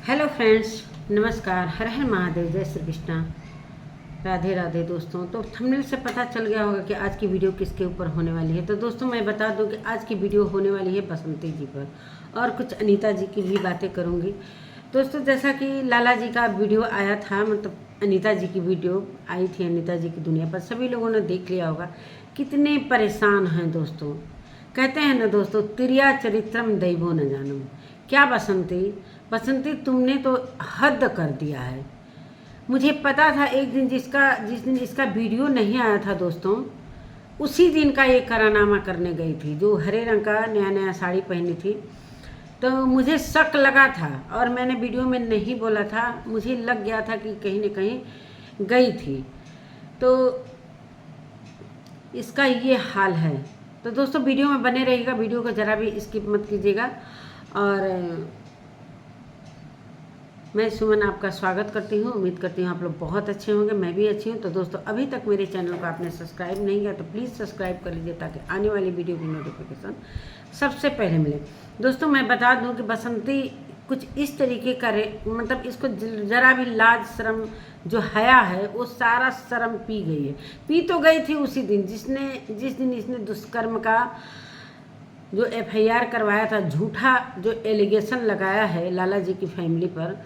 Hello friends, नमस्कार। हर हर महादेव, जय श्री कृष्णा, राधे राधे। दोस्तों, तो थंबनेल से पता चल गया होगा कि आज की वीडियो किसके ऊपर होने वाली है। तो दोस्तों, मैं बता दूं कि आज की वीडियो होने वाली है बसंती जी पर, और कुछ अनीता जी की भी बातें करूंगी। दोस्तों, जैसा कि लाला जी का वीडियो आया था, मतलब अनीता जी की वीडियो आई थी अनीता जी की दुनिया पर, सभी लोगों ने देख लिया होगा। कितने परेशान हैं दोस्तों। कहते हैं ना दोस्तों, तिर्या चरित्रम दैवो न जानम। क्या बसंती, बसंती तुमने तो हद कर दिया है। मुझे पता था एक दिन जिस दिन इसका वीडियो नहीं आया था दोस्तों, उसी दिन का ये करानामा करने गई थी, जो हरे रंग का नया नया साड़ी पहनी थी। तो मुझे शक लगा था, और मैंने वीडियो में नहीं बोला था, मुझे लग गया था कि कहीं न कहीं गई थी। तो इसका ये हाल है। तो दोस्तों, वीडियो में बने रहिएगा, वीडियो को ज़रा भी स्किप मत कीजिएगा। और मैं सुमन आपका स्वागत करती हूँ। उम्मीद करती हूँ आप लोग बहुत अच्छे होंगे, मैं भी अच्छी हूँ। तो दोस्तों, अभी तक मेरे चैनल को आपने सब्सक्राइब नहीं किया तो प्लीज़ सब्सक्राइब कर लीजिए, ताकि आने वाली वीडियो की नोटिफिकेशन सबसे पहले मिले। दोस्तों, मैं बता दूँ कि बसंती कुछ इस तरीके का मतलब इसको ज़रा भी लाज शर्म जो हया है, वो सारा शर्म पी गई है। पी तो गई थी उसी दिन जिस दिन इसने दुष्कर्म का जो एफआईआर करवाया था, झूठा जो एलिगेशन लगाया है लाला जी की फैमिली पर,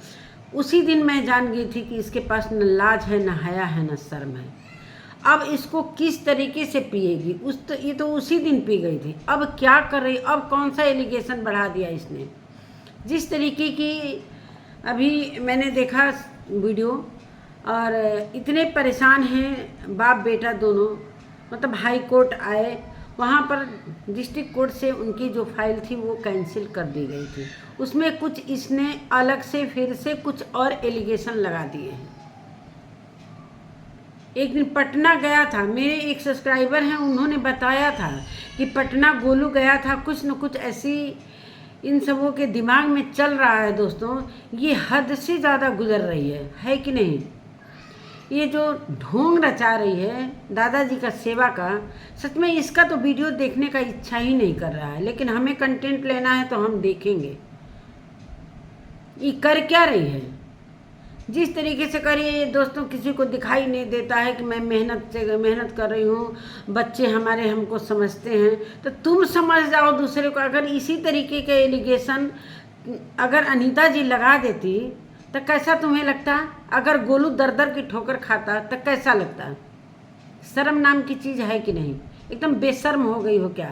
उसी दिन मैं जान गई थी कि इसके पास न लाज है, न हया है, न शर्म है। अब इसको किस तरीके से पिएगी, ये तो उसी दिन पी गई थी। अब क्या कर रही, अब कौन सा एलिगेशन बढ़ा दिया इसने। जिस तरीके की अभी मैंने देखा वीडियो, और इतने परेशान हैं बाप बेटा दोनों। मतलब हाई कोर्ट आए, वहाँ पर डिस्ट्रिक्ट कोर्ट से उनकी जो फाइल थी वो कैंसिल कर दी गई थी। उसमें कुछ इसने अलग से फिर से कुछ और एलिगेशन लगा दिए हैं। एक दिन पटना गया था, मेरे एक सब्सक्राइबर हैं, उन्होंने बताया था कि पटना गोलू गया था। कुछ न कुछ ऐसी इन सबों के दिमाग में चल रहा है दोस्तों, ये हद से ज़्यादा गुजर रही है कि नहीं। ये जो ढोंग रचा रही है दादाजी का सेवा का, सच में इसका तो वीडियो देखने का इच्छा ही नहीं कर रहा है। लेकिन हमें कंटेंट लेना है तो हम देखेंगे ये कर क्या रही है। जिस तरीके से कर रही है दोस्तों, किसी को दिखाई नहीं देता है कि मैं मेहनत कर रही हूँ, बच्चे हमारे हमको समझते हैं। तो तुम समझ जाओ दूसरे को। अगर इसी तरीके के एलिगेशन अगर अनीता जी लगा देती तो कैसा तुम्हें लगता। अगर गोलू दर दर की ठोकर खाता तो कैसा लगता। शर्म नाम की चीज़ है कि नहीं। एकदम बेशर्म हो गई हो क्या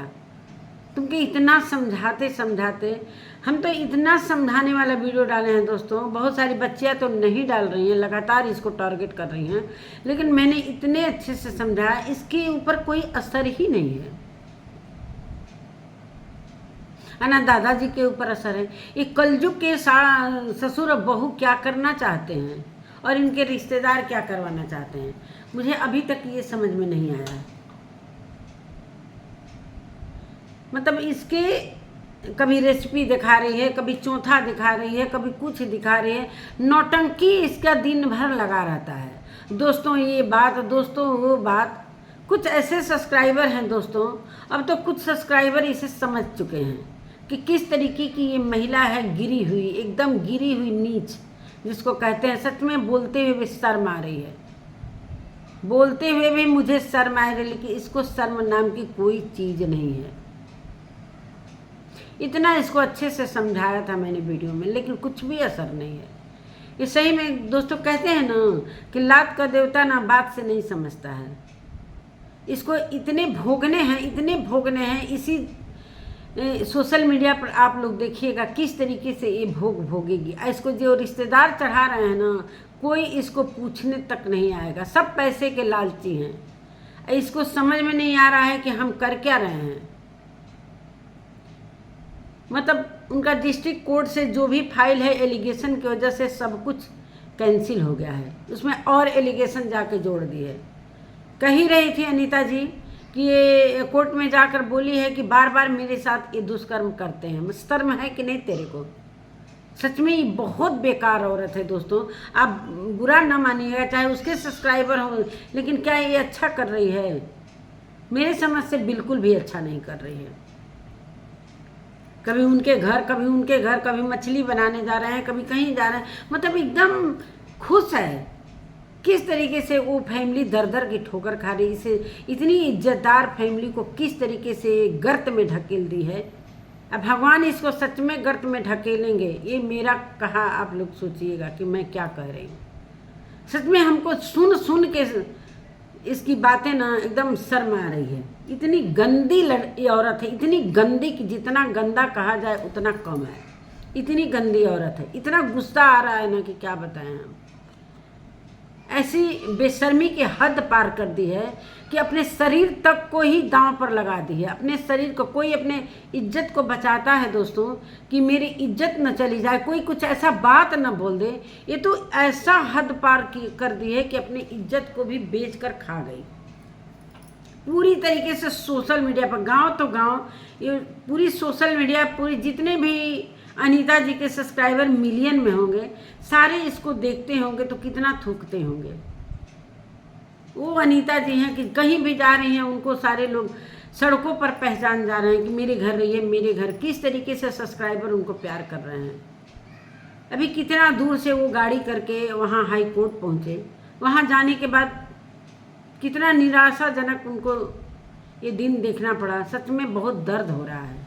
तुमके। इतना समझाते हम तो इतना समझाने वाला वीडियो डाले हैं दोस्तों। बहुत सारी बच्चियां तो नहीं डाल रही हैं, लगातार इसको टारगेट कर रही हैं, लेकिन मैंने इतने अच्छे से समझाया, इसके ऊपर कोई असर ही नहीं है। ना दादाजी के ऊपर असर है। ये कलयुग के ससुर और बहू क्या करना चाहते हैं, और इनके रिश्तेदार क्या करवाना चाहते हैं, मुझे अभी तक ये समझ में नहीं आया। मतलब इसके कभी रेसिपी दिखा रही है, कभी चौथा दिखा रही है, कभी कुछ दिखा रही है। नौटंकी इसका दिन भर लगा रहता है दोस्तों। ये बात, दोस्तों वो बात। कुछ ऐसे सब्सक्राइबर हैं दोस्तों, अब तो कुछ सब्सक्राइबर इसे समझ चुके हैं कि किस तरीके की ये महिला है, गिरी हुई, एकदम गिरी हुई नीच जिसको कहते हैं। सच में बोलते हुए भी शर्म आ रही है, बोलते हुए भी मुझे शर्म आ रही है, लेकिन इसको शर्म नाम की कोई चीज़ नहीं है। इतना इसको अच्छे से समझाया था मैंने वीडियो में, लेकिन कुछ भी असर नहीं है। ये सही में दोस्तों, कहते हैं ना कि लात का देवता ना बात से नहीं समझता है। इसको इतने भोगने हैं इसी सोशल मीडिया पर। आप लोग देखिएगा किस तरीके से ये भोगेगी। इसको जो रिश्तेदार चढ़ा रहे हैं ना, कोई इसको पूछने तक नहीं आएगा। सब पैसे के लालची हैं। इसको समझ में नहीं आ रहा है कि हम कर क्या रहे हैं। मतलब उनका डिस्ट्रिक्ट कोर्ट से जो भी फाइल है, एलिगेशन की वजह से सब कुछ कैंसिल हो गया है। उसमें और एलिगेशन जाके जोड़ दिए। कही रही थी अनीता जी कि ये कोर्ट में जाकर बोली है कि बार बार मेरे साथ ये दुष्कर्म करते हैं। शर्म है कि नहीं तेरे को। सच में ये बहुत बेकार औरत है दोस्तों। आप बुरा ना मानिएगा, चाहे उसके सब्सक्राइबर हो, लेकिन क्या ये अच्छा कर रही है? मेरे समझ से बिल्कुल भी अच्छा नहीं कर रही है। कभी उनके घर, कभी उनके घर, कभी मछली बनाने जा रहे हैं, कभी कहीं जा रहे हैं, मतलब एकदम खुश है। किस तरीके से वो फैमिली दर दर की ठोकर खा रही, इसे इतनी इज्जतदार फैमिली को किस तरीके से गर्त में ढकेल दी है। अब भगवान इसको सच में गर्त में ढकेलेंगे, ये मेरा कहा आप लोग सोचिएगा कि मैं क्या कह रही हूँ। सच में हमको सुन सुन के इसकी बातें ना एकदम शर्म आ रही है। इतनी गंदी लड़की औरत है, इतनी गंदी कि जितना गंदा कहा जाए उतना कम है। इतनी गंदी औरत है, इतना गुस्सा आ रहा है ना कि क्या बताएं हम। ऐसी बेशर्मी की हद पार कर दी है कि अपने शरीर तक को ही दांव पर लगा दी है। अपने शरीर को, कोई अपने इज्जत को बचाता है दोस्तों कि मेरी इज्जत न चली जाए, कोई कुछ ऐसा बात न बोल दे। ये तो ऐसा हद पार कर दी है कि अपनी इज्जत को भी बेच कर खा गई पूरी तरीके से। सोशल मीडिया पर, गांव तो गांव, ये पूरी सोशल मीडिया, पूरी जितने भी अनीता जी के सब्सक्राइबर मिलियन में होंगे, सारे इसको देखते होंगे तो कितना थूकते होंगे। वो अनीता जी हैं कि कहीं भी जा रही हैं उनको सारे लोग सड़कों पर पहचान जा रहे हैं कि मेरे घर रहिए, मेरे घर। किस तरीके से सब्सक्राइबर उनको प्यार कर रहे हैं। अभी कितना दूर से वो गाड़ी करके वहाँ हाई कोर्ट पहुँचे, वहाँ जाने के बाद कितना निराशाजनक उनको ये दिन देखना पड़ा। सच में बहुत दर्द हो रहा है।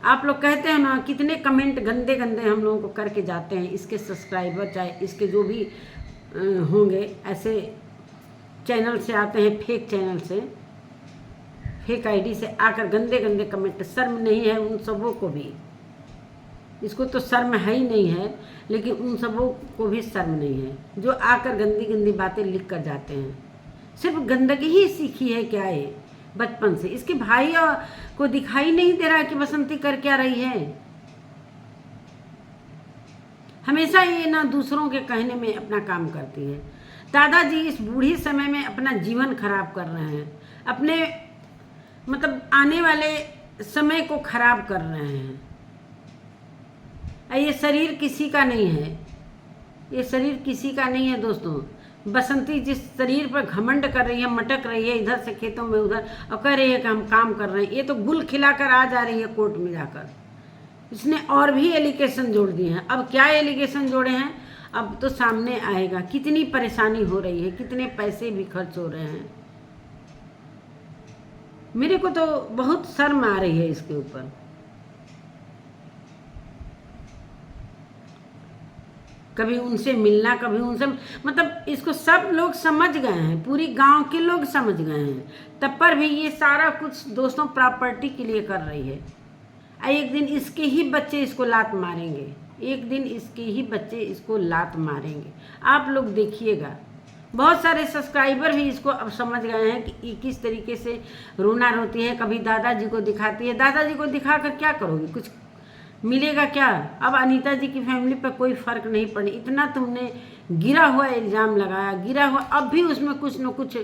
आप लोग कहते हैं ना, कितने कमेंट गंदे गंदे हम लोगों को करके जाते हैं, इसके सब्सक्राइबर चाहे इसके जो भी होंगे, ऐसे चैनल से आते हैं, फेक चैनल से, फेक आईडी से आकर गंदे गंदे कमेंट। शर्म नहीं है उन सबों को भी, इसको तो शर्म है ही नहीं है, लेकिन उन सबों को भी शर्म नहीं है जो आकर गंदी गंदी बातें लिख कर जाते हैं। सिर्फ गंदगी ही सीखी है क्या ये बचपन से। इसके भाई को दिखाई नहीं दे रहा है कि बसंती कर क्या रही है। हमेशा ये ना दूसरों के कहने में अपना काम करती है। दादाजी इस बूढ़ी समय में अपना जीवन खराब कर रहे हैं, अपने मतलब आने वाले समय को खराब कर रहे हैं। ये शरीर किसी का नहीं है, ये शरीर किसी का नहीं है दोस्तों। बसंती जिस शरीर पर घमंड कर रही है, मटक रही है इधर से खेतों में उधर, और कह रही है कि हम काम कर रहे हैं, ये तो गुल खिलाकर आ जा रही है कोर्ट में जाकर। इसने और भी एलिगेशन जोड़ दिए हैं। अब क्या एलिगेशन जोड़े हैं अब तो सामने आएगा। कितनी परेशानी हो रही है, कितने पैसे भी खर्च हो रहे हैं। मेरे को तो बहुत शर्म आ रही है इसके ऊपर। कभी उनसे मिलना, कभी उनसे, मतलब इसको सब लोग समझ गए हैं, पूरी गांव के लोग समझ गए हैं। तब पर भी ये सारा कुछ दोस्तों प्रॉपर्टी के लिए कर रही है। एक दिन इसके ही बच्चे इसको लात मारेंगे, एक दिन इसके ही बच्चे इसको लात मारेंगे। आप लोग देखिएगा। बहुत सारे सब्सक्राइबर भी इसको अब समझ गए हैं कि ये किस तरीके से रोना रोती है। कभी दादाजी को दिखाती है, दादाजी को दिखाकर क्या करोगे, कुछ मिलेगा क्या। अब अनीता जी की फैमिली पर कोई फ़र्क नहीं पड़ी। इतना तुमने गिरा हुआ इल्ज़ाम लगाया, गिरा हुआ, अब भी उसमें कुछ न कुछ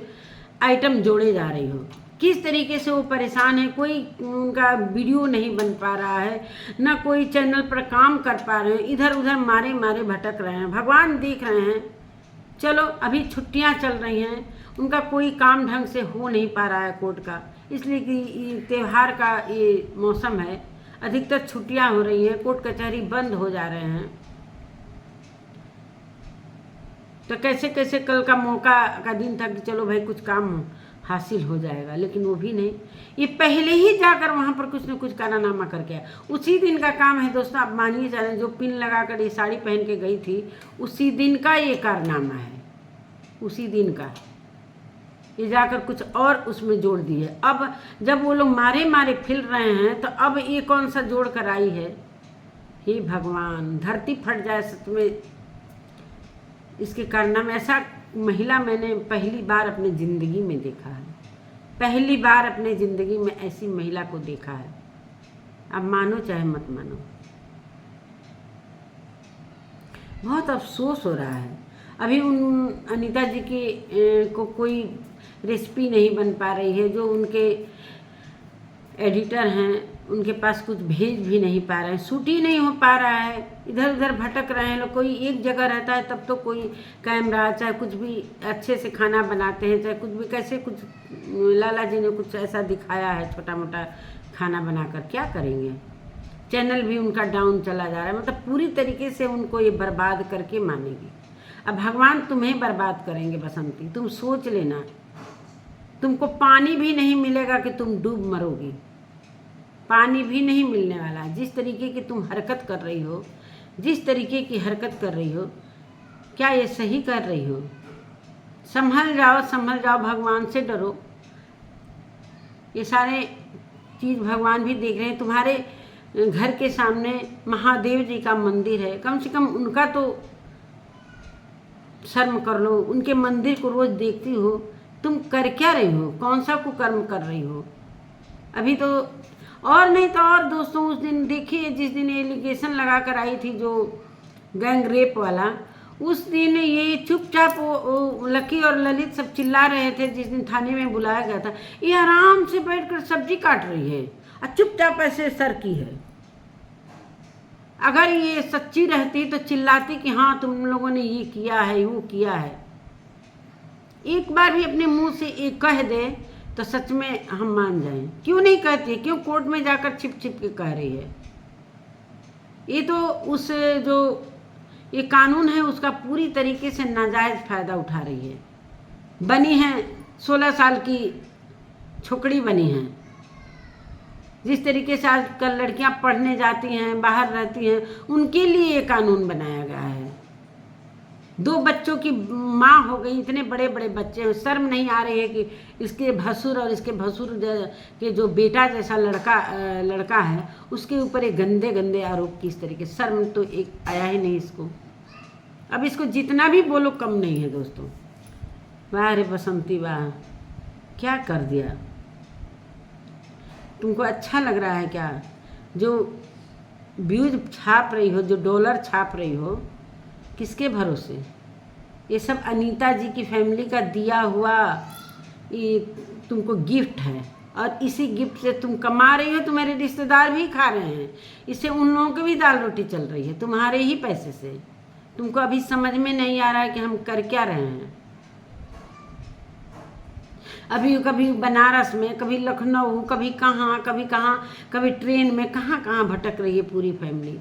आइटम जोड़े जा रही हो। किस तरीके से वो परेशान है, कोई उनका वीडियो नहीं बन पा रहा है, ना कोई चैनल पर काम कर पा रहे हैं, इधर उधर मारे मारे भटक रहे हैं। भगवान देख रहे हैं। चलो अभी छुट्टियां चल रही हैं, उनका कोई काम ढंग से हो नहीं पा रहा है कोर्ट का, इसलिए कि त्यौहार का ये मौसम है, अधिकतर छुट्टियां हो रही हैं, कोर्ट कचहरी बंद हो जा रहे हैं। तो कैसे कैसे कल का मौका का दिन था कि चलो भाई कुछ काम हासिल हो जाएगा, लेकिन वो भी नहीं। ये पहले ही जाकर वहाँ पर कुछ न कुछ कारनामा करके आया। उसी दिन का काम है दोस्तों। आप मानिए चलें, जो पिन लगाकर ये साड़ी पहन के गई थी, उसी दिन का ये कारनामा है, उसी दिन का। ये जाकर कुछ और उसमें जोड़ दी है। अब जब वो लोग मारे मारे फिर रहे हैं तो अब ये कौन सा जोड़ कर आई है। हे भगवान, धरती फट जाए सच में इसके कारनामे। ऐसा महिला मैंने पहली बार अपनी ज़िंदगी में देखा है, पहली बार अपने ज़िंदगी में ऐसी महिला को देखा है। अब मानो चाहे मत मानो, बहुत अफसोस हो रहा है। अभी उन अनीता जी की को कोई रेसिपी नहीं बन पा रही है। जो उनके एडिटर हैं उनके पास कुछ भेज भी नहीं पा रहे हैं, शूट ही नहीं हो पा रहा है, इधर उधर भटक रहे हैं लोग। कोई एक जगह रहता है तब तो कोई कैमरा, चाहे कुछ भी अच्छे से खाना बनाते हैं, चाहे कुछ भी, कैसे कुछ लाला जी ने कुछ ऐसा दिखाया है छोटा मोटा खाना बनाकर, क्या करेंगे। चैनल भी उनका डाउन चला जा रहा है, मतलब पूरी तरीके से उनको ये बर्बाद करके मानेगी। अब भगवान तुम्हें बर्बाद करेंगे बसंती, तुम सोच लेना। तुमको पानी भी नहीं मिलेगा कि तुम डूब मरोगी, पानी भी नहीं मिलने वाला। जिस तरीके की तुम हरकत कर रही हो, जिस तरीके की हरकत कर रही हो, क्या ये सही कर रही हो? संभल जाओ, संभल जाओ, भगवान से डरो। ये सारे चीज़ भगवान भी देख रहे हैं। तुम्हारे घर के सामने महादेव जी का मंदिर है, कम से कम उनका तो शर्म कर लो। उनके मंदिर को रोज़ देखती हो, तुम कर क्या रही हो? कौन सा कुकर्म कर रही हो? अभी तो और नहीं तो और दोस्तों, उस दिन देखिए जिस दिन एलिगेशन लगा कर आई थी जो गैंग रेप वाला, उस दिन ये चुपचाप लकी और ललित सब चिल्ला रहे थे। जिस दिन थाने में बुलाया गया था, ये आराम से बैठकर सब्जी काट रही है और चुपचाप ऐसे सर की है। अगर ये सच्ची रहती तो चिल्लाती कि हाँ तुम लोगों ने ये किया है, वो किया है। एक बार भी अपने मुंह से एक कह दे तो सच में हम मान जाएं। क्यों नहीं कहती? क्यों कोर्ट में जाकर छिप छिप के कह रही है? ये तो उस जो ये कानून है उसका पूरी तरीके से नाजायज़ फ़ायदा उठा रही है। बनी है 16 साल की छोकरी बनी है। जिस तरीके से आजकल लड़कियां पढ़ने जाती हैं, बाहर रहती हैं, उनके लिए ये कानून बनाया गया है। 2 बच्चों की माँ हो गई, इतने बड़े बड़े बच्चे हैं, शर्म नहीं आ रही है कि इसके भसुर और इसके भसुर के जो बेटा जैसा लड़का है उसके ऊपर एक गंदे गंदे आरोप किस तरीके। शर्म तो एक आया ही नहीं इसको। अब इसको जितना भी बोलो कम नहीं है दोस्तों। वाह रे बसंती वाह, क्या कर दिया। तुमको अच्छा लग रहा है क्या? जो व्यूज छाप रही हो, जो डॉलर छाप रही हो, किसके भरोसे? ये सब अनीता जी की फैमिली का दिया हुआ ये तुमको गिफ्ट है, और इसी गिफ्ट से तुम कमा रही हो। तुम्हारे रिश्तेदार भी खा रहे हैं, इससे उन लोगों की भी दाल रोटी चल रही है तुम्हारे ही पैसे से। तुमको अभी समझ में नहीं आ रहा है कि हम कर क्या रहे हैं। अभी कभी बनारस में, कभी लखनऊ, कभी कहाँ, कभी ट्रेन में, कहाँ कहाँ भटक रही है पूरी फैमिली।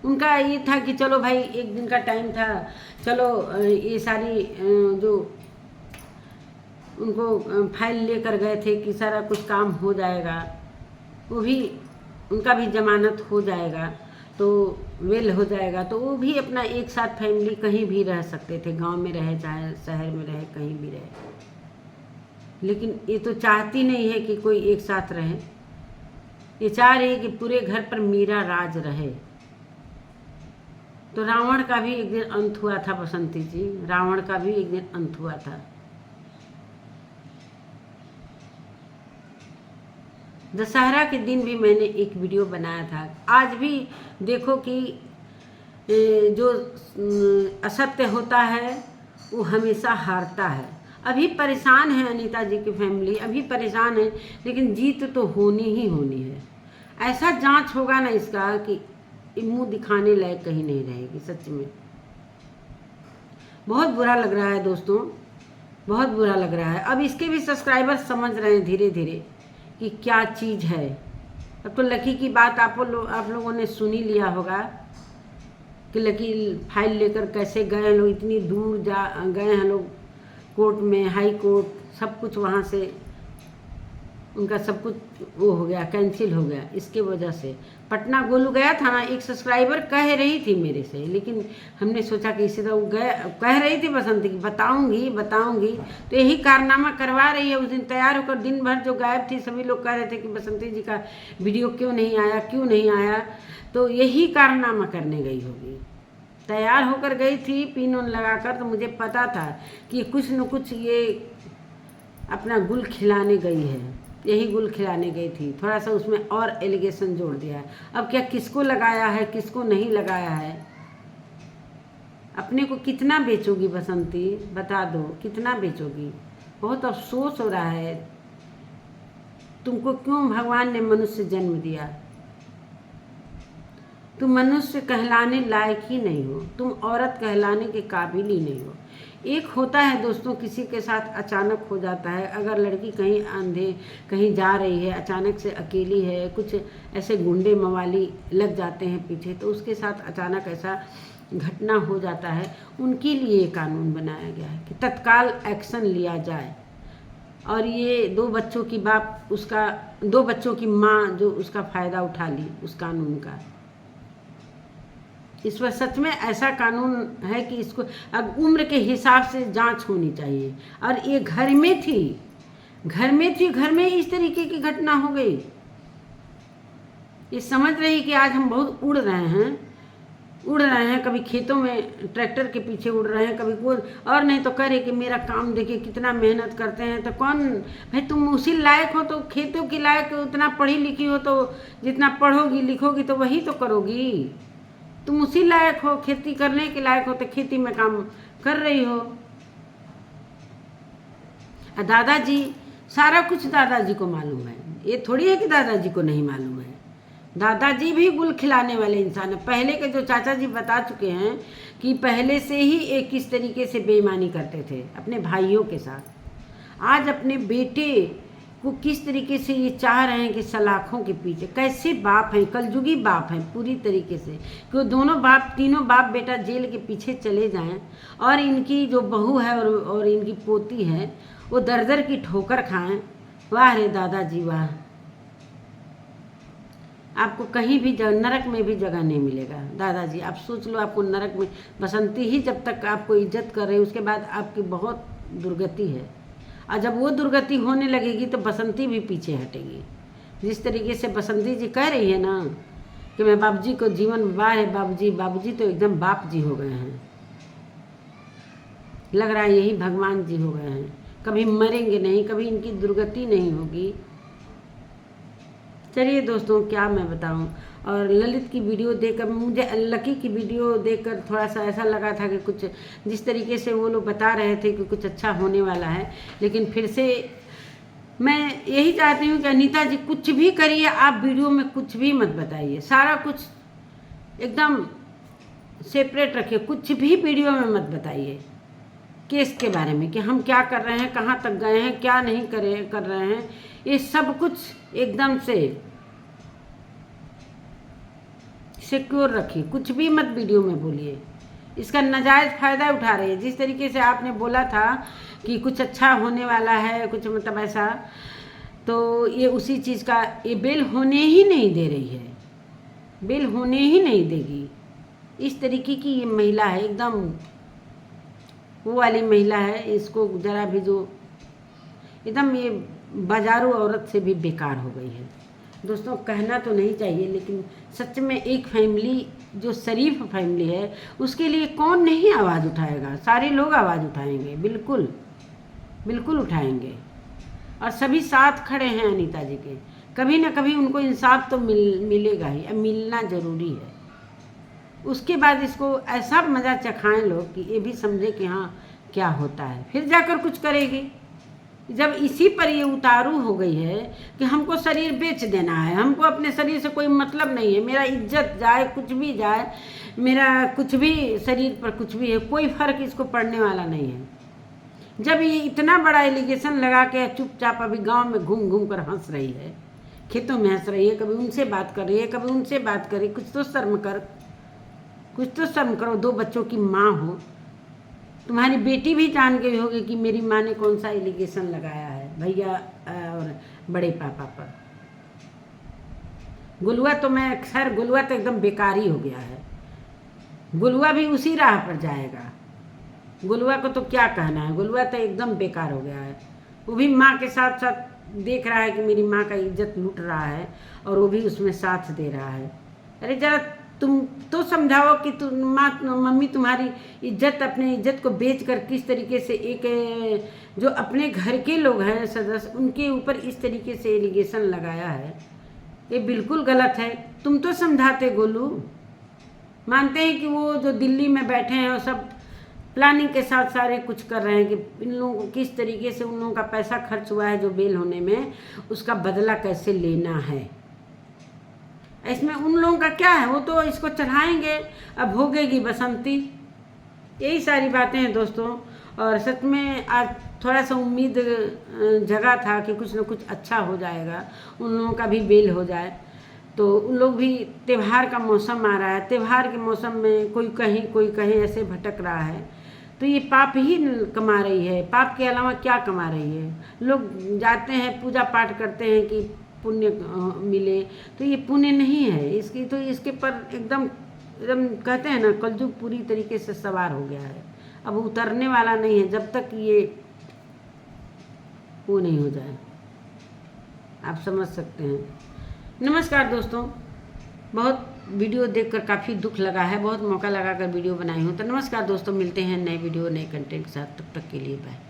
उनका ये था कि चलो भाई एक दिन का टाइम था, चलो ये सारी जो उनको फाइल लेकर गए थे कि सारा कुछ काम हो जाएगा, वो भी उनका भी जमानत हो जाएगा, तो वेल हो जाएगा, तो वो भी अपना एक साथ फैमिली कहीं भी रह सकते थे, गांव में रहे चाहे शहर में रहे, कहीं भी रहे। लेकिन ये तो चाहती नहीं है कि कोई एक साथ रहे। ये चाह रही है कि पूरे घर पर मेरा राज रहे। तो रावण का भी एक दिन अंत हुआ था बसंती जी, रावण का भी एक दिन अंत हुआ था। दशहरा के दिन भी मैंने एक वीडियो बनाया था। आज भी देखो कि जो असत्य होता है वो हमेशा हारता है। अभी परेशान है अनीता जी की फैमिली, अभी परेशान है, लेकिन जीत तो होनी ही होनी है। ऐसा जांच होगा ना इसका कि मुंह दिखाने लायक कहीं नहीं रहेगी। सच में बहुत बुरा लग रहा है दोस्तों, बहुत बुरा लग रहा है। अब इसके भी सब्सक्राइबर समझ रहे हैं धीरे धीरे कि क्या चीज़ है। अब तो लकी की बात आप लोगों ने सुन ही लिया होगा कि लकी फाइल लेकर कैसे गए लोग, इतनी दूर गए हैं लोग कोर्ट में, हाई कोर्ट, सब कुछ वहाँ से उनका सब कुछ वो हो गया, कैंसिल हो गया। इसके वजह से पटना गोलू गया था ना, एक सब्सक्राइबर कह रही थी मेरे से, लेकिन हमने सोचा कि इसी तरह कह रही थी बसंती की बताऊंगी, तो यही कारनामा करवा रही है। उस दिन तैयार होकर दिन भर जो गायब थी, सभी लोग कह रहे थे कि बसंती जी का वीडियो क्यों नहीं आया, तो यही कारनामा करने गई होगी। तैयार होकर गई थी पिन उन लगाकर, तो मुझे पता था कि कुछ न कुछ ये अपना गुल खिलाने गई है, यही गुल खिलाने गई थी। थोड़ा सा उसमें और एलिगेशन जोड़ दिया है। अब क्या किसको लगाया है, किसको नहीं लगाया है, अपने को कितना बेचोगी बसंती, बता दो कितना बेचोगी। बहुत अफसोस हो रहा है। तुमको क्यों भगवान ने मनुष्य जन्म दिया? तुम मनुष्य कहलाने लायक ही नहीं हो, तुम औरत कहलाने के काबिल ही नहीं हो। एक होता है दोस्तों, किसी के साथ अचानक हो जाता है, अगर लड़की कहीं जा रही है, अचानक से अकेली है, कुछ ऐसे गुंडे मवाली लग जाते हैं पीछे, तो उसके साथ अचानक ऐसा घटना हो जाता है, उनके लिए कानून बनाया गया है कि तत्काल एक्शन लिया जाए। और ये 2 बच्चों की बाप, उसका 2 बच्चों की माँ जो उसका फ़ायदा उठा ली उस कानून का। इस पर सच में ऐसा कानून है कि इसको अब उम्र के हिसाब से जांच होनी चाहिए। और ये घर में थी, घर में इस तरीके की घटना हो गई। ये समझ रही कि आज हम बहुत उड़ रहे हैं, कभी खेतों में ट्रैक्टर के पीछे उड़ रहे हैं, कभी कोई और नहीं तो करे कि मेरा काम देखिए कितना मेहनत करते हैं। तो कौन भाई, तुम उसी लायक हो तो खेतों की लायक, उतना पढ़ी लिखी हो तो जितना पढ़ोगी लिखोगी तो वही तो करोगी। तुम उसी लायक हो, खेती करने के लायक हो तो खेती में काम कर रही हो। दादाजी, सारा कुछ दादाजी को मालूम है, ये थोड़ी है कि दादाजी को नहीं मालूम है। दादाजी भी गुल खिलाने वाले इंसान है। पहले के जो चाचा जी बता चुके हैं कि पहले से ही एक किस तरीके से बेईमानी करते थे अपने भाइयों के साथ, आज अपने बेटे को किस तरीके से ये चाह रहे हैं कि सलाखों के पीछे। कैसे बाप हैं, कलयुगी बाप हैं पूरी तरीके से, कि वो तीनों बाप बेटा जेल के पीछे चले जाएं और इनकी जो बहू है और इनकी पोती है वो दर की ठोकर खाएं। वाह रे दादाजी वाह, आपको कहीं भी नरक में भी जगह नहीं मिलेगा दादाजी। आप सोच लो, आपको नरक में बसंती ही जब तक आपको इज्जत कर रही है, उसके बाद आपकी बहुत दुर्गति है। और जब वो दुर्गति होने लगेगी तो बसंती भी पीछे हटेगी। जिस तरीके से बसंती जी कह रही है ना कि मैं बाबूजी को जीवन वाह है बाबूजी तो एकदम बाप जी हो गए हैं, लग रहा है यही भगवान जी हो गए हैं, कभी मरेंगे नहीं, कभी इनकी दुर्गति नहीं होगी। चलिए दोस्तों, क्या मैं बताऊं। और ललित की वीडियो देखकर, मुझे लकी की वीडियो देखकर थोड़ा सा ऐसा लगा था कि कुछ जिस तरीके से वो लोग बता रहे थे कि कुछ अच्छा होने वाला है, लेकिन फिर से मैं यही चाहती हूँ कि अनीता जी कुछ भी करिए, आप वीडियो में कुछ भी मत बताइए, सारा कुछ एकदम सेपरेट रखिए, कुछ भी वीडियो में मत बताइए केस के बारे में कि हम क्या कर रहे हैं, कहाँ तक गए हैं, क्या नहीं कर रहे हैं। ये सब कुछ एकदम से सिक्योर रखिए, कुछ भी मत वीडियो में बोलिए। इसका नाजायज़ फ़ायदा उठा रही है। जिस तरीके से आपने बोला था कि कुछ अच्छा होने वाला है, कुछ मतलब ऐसा, तो ये उसी चीज़ का, ये बेल होने ही नहीं दे रही है, बेल होने ही नहीं देगी। इस तरीके की ये महिला है, एकदम वो वाली महिला है। इसको ज़रा भी जो एकदम ये बाजारू औरत से भी बेकार हो गई है। दोस्तों, कहना तो नहीं चाहिए, लेकिन सच में एक फैमिली जो शरीफ फैमिली है उसके लिए कौन नहीं आवाज़ उठाएगा। सारे लोग आवाज़ उठाएंगे, बिल्कुल बिल्कुल उठाएंगे। और सभी साथ खड़े हैं अनीता जी के। कभी ना कभी उनको इंसाफ तो मिलेगा ही, अब मिलना ज़रूरी है। उसके बाद इसको ऐसा मज़ा चखाएं लोग कि ये भी समझे कि हाँ क्या होता है, फिर जाकर कुछ करेगी। जब इसी पर ये उतारू हो गई है कि हमको शरीर बेच देना है, हमको अपने शरीर से कोई मतलब नहीं है, मेरा इज्जत जाए, कुछ भी जाए, मेरा कुछ भी शरीर पर कुछ भी है, कोई फ़र्क इसको पड़ने वाला नहीं है। जब ये इतना बड़ा एलिगेशन लगा के चुपचाप अभी गांव में घूम घूम कर हंस रही है, खेतों में हंस रही है, कभी उनसे बात कर रही है, कभी उनसे बात कर रही है, कुछ तो शर्म कर, कुछ तो शर्म करो। 2 बच्चों की माँ हो, तुम्हारी बेटी भी जान गई होगी कि मेरी माँ ने कौन सा एलिगेशन लगाया है भैया और बड़े पापा पर। गुलुआ तो मैं खैर, गुलुआ तो एकदम बेकार ही हो गया है, गुलुआ भी उसी राह पर जाएगा। गुलुआ को तो क्या कहना है, गुलुआ तो एकदम बेकार हो गया है। वो भी माँ के साथ साथ देख रहा है कि मेरी माँ का इज्जत लूट रहा है और वो भी उसमें साथ दे रहा है। अरे जरा तुम तो समझाओ कि मम्मी तुम्हारी इज्जत, अपने इज्जत को बेचकर किस तरीके से एक जो अपने घर के लोग हैं सदस्य, उनके ऊपर इस तरीके से एलिगेशन लगाया है। ये बिल्कुल गलत है। तुम तो समझाते गोलू, मानते हैं कि वो जो दिल्ली में बैठे हैं और सब प्लानिंग के साथ सारे कुछ कर रहे हैं कि इन लोगों को किस तरीके से, उन लोगों का पैसा खर्च हुआ है जो बेल होने में, उसका बदला कैसे लेना है। इसमें उन लोगों का क्या है, वो तो इसको चढ़ाएंगे, अब भोगेगी बसंती। यही सारी बातें हैं दोस्तों। और सच में आज थोड़ा सा उम्मीद जगा था कि कुछ न कुछ अच्छा हो जाएगा, उन लोगों का भी बेल हो जाए। तो उन लोग भी, त्यौहार का मौसम आ रहा है, त्यौहार के मौसम में कोई कहीं ऐसे भटक रहा है, तो ये पाप ही कमा रही है। पाप के अलावा क्या कमा रही है? लोग जाते हैं, पूजा पाठ करते हैं कि पुण्य मिले, तो ये पुण्य नहीं है इसकी, तो इसके पर एकदम कहते हैं ना, कलयुग पूरी तरीके से सवार हो गया है, अब उतरने वाला नहीं है जब तक ये वो नहीं हो जाए। आप समझ सकते हैं। नमस्कार दोस्तों, बहुत वीडियो देखकर काफ़ी दुख लगा है, बहुत मौका लगा कर वीडियो बनाई हूँ। तो नमस्कार दोस्तों, मिलते हैं नए वीडियो नए कंटेंट के साथ, तब तक के लिए बाय।